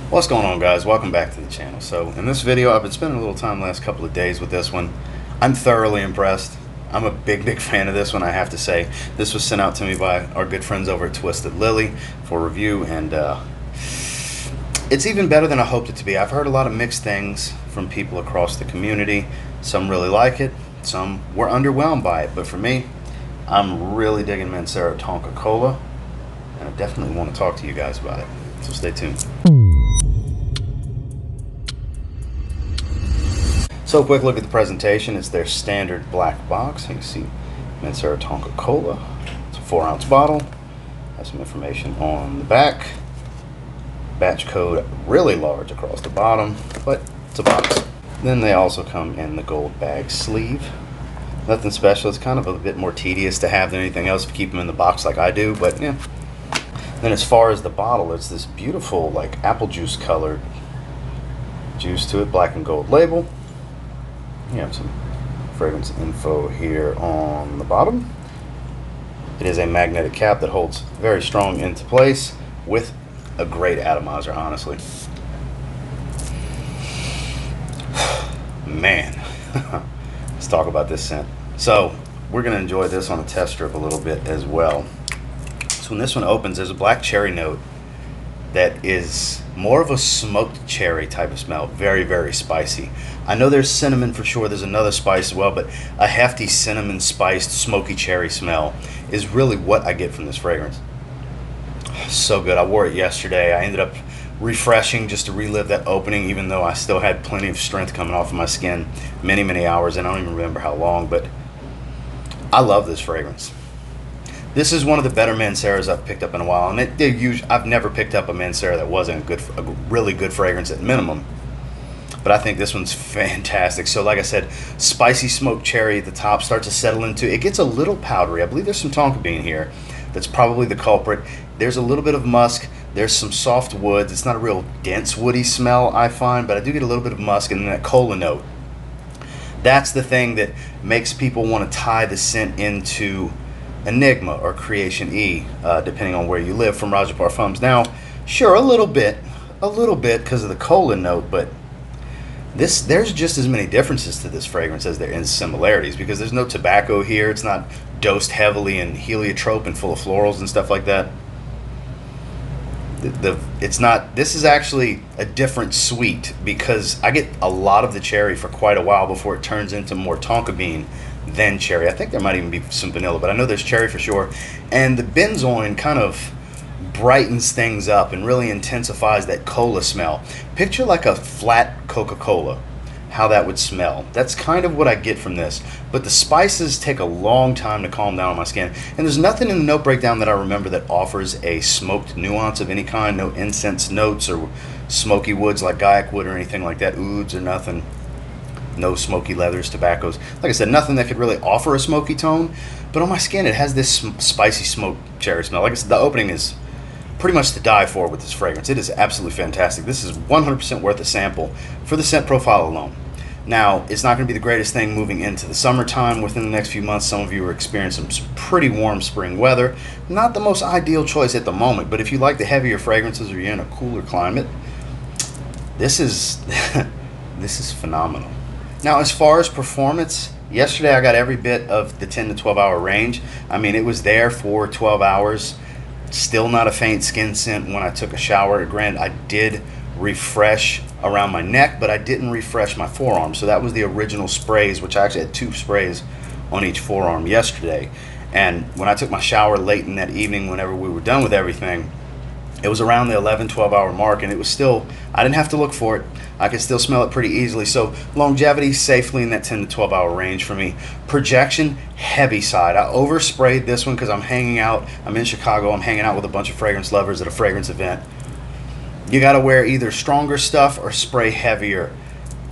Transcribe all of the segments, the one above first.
What's going on, guys? Welcome back to the channel. So in this video, I've been spending a little time the last couple of days with this one. I'm thoroughly impressed. I'm a big fan of this one, I have to say. This was sent out to me by our good friends over at Twisted Lily for review, and it's even better than I hoped it to be. I've heard a lot of mixed things from people across the community. Some really like it, some were underwhelmed by it, but for me, I'm really digging Mancera Tonka Cola, and I definitely want to talk to you guys about it. So stay tuned. So, a quick look at the presentation. It's their standard black box. You can see Mancera Tonka Cola. It's a 4-ounce bottle. Has some information on the back. Batch code really large across the bottom, but it's a box. Then they also come in the gold bag sleeve. Nothing special. It's kind of a bit more tedious to have than anything else if you keep them in the box like I do, but yeah. Then as far as the bottle, it's this beautiful like apple juice colored juice to it, black and gold label. You have some fragrance info here on the bottom. It is a magnetic cap that holds very strong into place with a great atomizer, honestly. Man, let's talk about this scent. So we're going to enjoy this on a test strip a little bit as well. So when this one opens, there's a black cherry note that is more of a smoked cherry type of smell. Very spicy. I know there's cinnamon for sure. There's another spice as well, but a hefty cinnamon spiced smoky cherry smell is really what I get from this fragrance. So good. I wore it yesterday. I ended up refreshing just to relive that opening, even though I still had plenty of strength coming off of my skin. Many hours, and I don't even remember how long, but I love this fragrance. This is one of the better Manceras I've picked up in a while, and I've never picked up a Mancera that wasn't a really good fragrance at minimum. But I think this one's fantastic. So like I said, spicy smoked cherry at the top starts to settle into. It gets a little powdery. I believe there's some tonka bean here. That's probably the culprit. There's a little bit of musk. There's some soft woods. It's not a real dense woody smell, I find, but I do get a little bit of musk and then that cola note. That's the thing that makes people want to tie the scent into Enigma or Creation E, depending on where you live, from Roger Parfums. Now, sure, a little bit because of the cola note, but there's just as many differences to this fragrance as there is similarities, because there's no tobacco here. It's not dosed heavily in heliotrope and full of florals and stuff like that. It's not. This is actually a different sweet, because I get a lot of the cherry for quite a while before it turns into more tonka bean than cherry. I think there might even be some vanilla, but I know there's cherry for sure. And the benzoin kind of brightens things up and really intensifies that cola smell. Picture like a flat Coca-Cola, how that would smell. That's kind of what I get from this. But the spices take a long time to calm down on my skin. And there's nothing in the note breakdown that I remember that offers a smoked nuance of any kind. No incense notes or smoky woods like Gaiac wood or anything like that. Ouds or nothing. No smoky leathers, tobaccos. Like I said, nothing that could really offer a smoky tone. But on my skin, it has this spicy smoked cherry smell. Like I said, the opening is pretty much to die for with this fragrance. It is absolutely fantastic. This is 100% worth a sample for the scent profile alone. Now, it's not going to be the greatest thing moving into the summertime. Within the next few months, some of you are experiencing some pretty warm spring weather. Not the most ideal choice at the moment, but if you like the heavier fragrances or you're in a cooler climate, this is this is phenomenal. Now, as far as performance, yesterday I got every bit of the 10 to 12 hour range. I mean, it was there for 12 hours. Still not a faint skin scent when I took a shower. Granted, I did refresh around my neck, but I didn't refresh my forearm. So that was the original sprays, which I actually had 2 sprays on each forearm yesterday. And when I took my shower late in that evening, whenever we were done with everything, it was around the 11-12 hour mark, and it was still, I didn't have to look for it. I could still smell it pretty easily. So longevity safely in that 10 to 12 hour range for me. Projection, heavy side. I oversprayed this one because I'm hanging out. I'm in Chicago. I'm hanging out with a bunch of fragrance lovers at a fragrance event. You got to wear either stronger stuff or spray heavier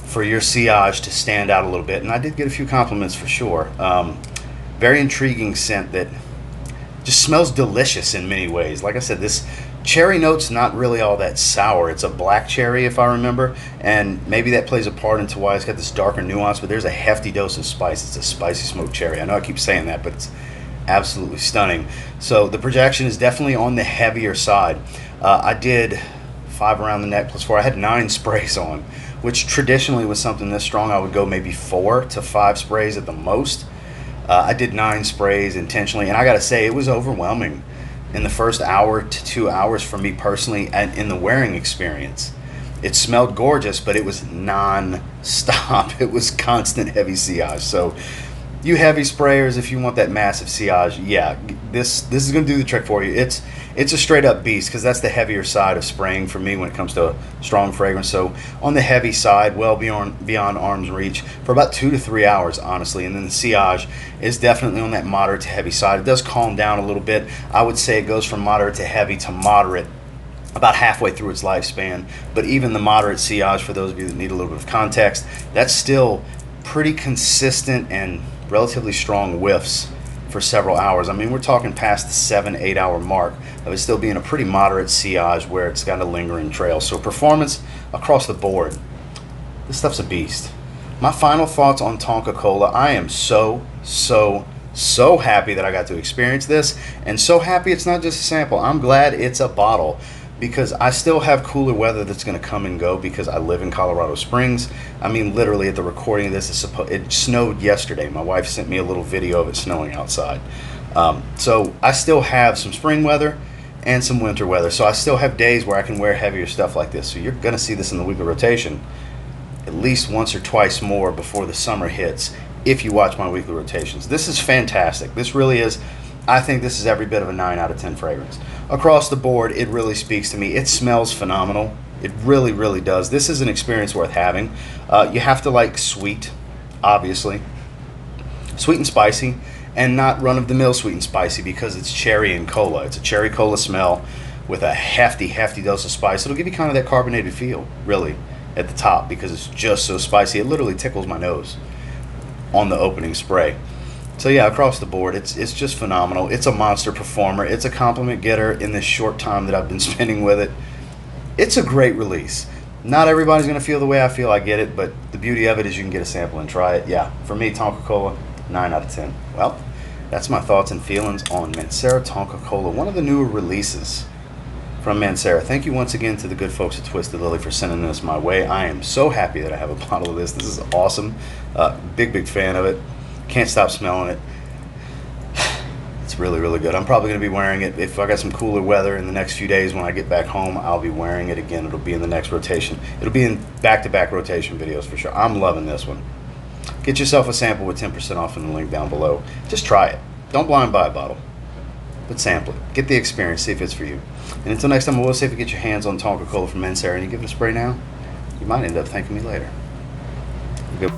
for your sillage to stand out a little bit. And I did get a few compliments for sure. Very intriguing scent that just smells delicious in many ways. Like I said, this cherry note's not really all that sour. It's a black cherry, if I remember, and maybe that plays a part into why it's got this darker nuance, but there's a hefty dose of spice. It's a spicy smoked cherry. I know I keep saying that, but it's absolutely stunning. So the projection is definitely on the heavier side. I did 5 around the neck plus 4. I had 9 sprays on, which traditionally was something this strong. I would go maybe 4 to 5 sprays at the most. I did 9 sprays intentionally, and I gotta say, it was overwhelming in the first hour to 2 hours for me personally, and in the wearing experience. It smelled gorgeous, but it was non-stop. It was constant heavy sillage. So you heavy sprayers, if you want that massive sillage, yeah, this is going to do the trick for you. It's a straight up beast, because that's the heavier side of spraying for me when it comes to strong fragrance. So on the heavy side, well beyond arm's reach for about 2 to 3 hours, honestly. And then the sillage is definitely on that moderate to heavy side. It does calm down a little bit. I would say it goes from moderate to heavy to moderate about halfway through its lifespan. But even the moderate sillage, for those of you that need a little bit of context, that's still pretty consistent and relatively strong whiffs for several hours. I mean, we're talking past the 7-8 hour mark of it still being a pretty moderate sillage where it's got a lingering trail. So performance across the board, this stuff's a beast. My final thoughts on Tonka Cola: I am so happy that I got to experience this, and so happy it's not just a sample. I'm glad it's a bottle, because I still have cooler weather that's going to come and go, because I live in Colorado Springs. I mean, literally at the recording of this, it snowed yesterday. My wife sent me a little video of it snowing outside. So I still have some spring weather and some winter weather. So I still have days where I can wear heavier stuff like this. So you're going to see this in the weekly rotation at least once or twice more before the summer hits, if you watch my weekly rotations. This is fantastic. This really is. I think this is every bit of a 9 out of 10 fragrance. Across the board, it really speaks to me. It smells phenomenal. It really, really does. This is an experience worth having. You have to like sweet, obviously. Sweet and spicy, and not run-of-the-mill sweet and spicy, because it's cherry and cola. It's a cherry cola smell with a hefty dose of spice. It'll give you kind of that carbonated feel, really, at the top, because it's just so spicy. It literally tickles my nose on the opening spray. So yeah, across the board, it's just phenomenal. It's a monster performer. It's a compliment getter in this short time that I've been spending with it. It's a great release. Not everybody's going to feel the way I feel, I get it, but the beauty of it is you can get a sample and try it. Yeah, for me, Tonka Cola, 9 out of 10. Well, that's my thoughts and feelings on Mancera Tonka Cola, one of the newer releases from Mancera. Thank you once again to the good folks at Twisted Lily for sending this my way. I am so happy that I have a bottle of this. This is awesome. Big fan of it. Can't stop smelling it. It's really, really good. I'm probably going to be wearing it. If I got some cooler weather in the next few days when I get back home, I'll be wearing it again. It'll be in the next rotation. It'll be in back-to-back rotation videos for sure. I'm loving this one. Get yourself a sample with 10% off in the link down below. Just try it. Don't blind buy a bottle, but sample it. Get the experience. See if it's for you. And until next time, I will say, if you get your hands on Tonka Cola from Mancera and you give it a spray now, you might end up thanking me later. Good.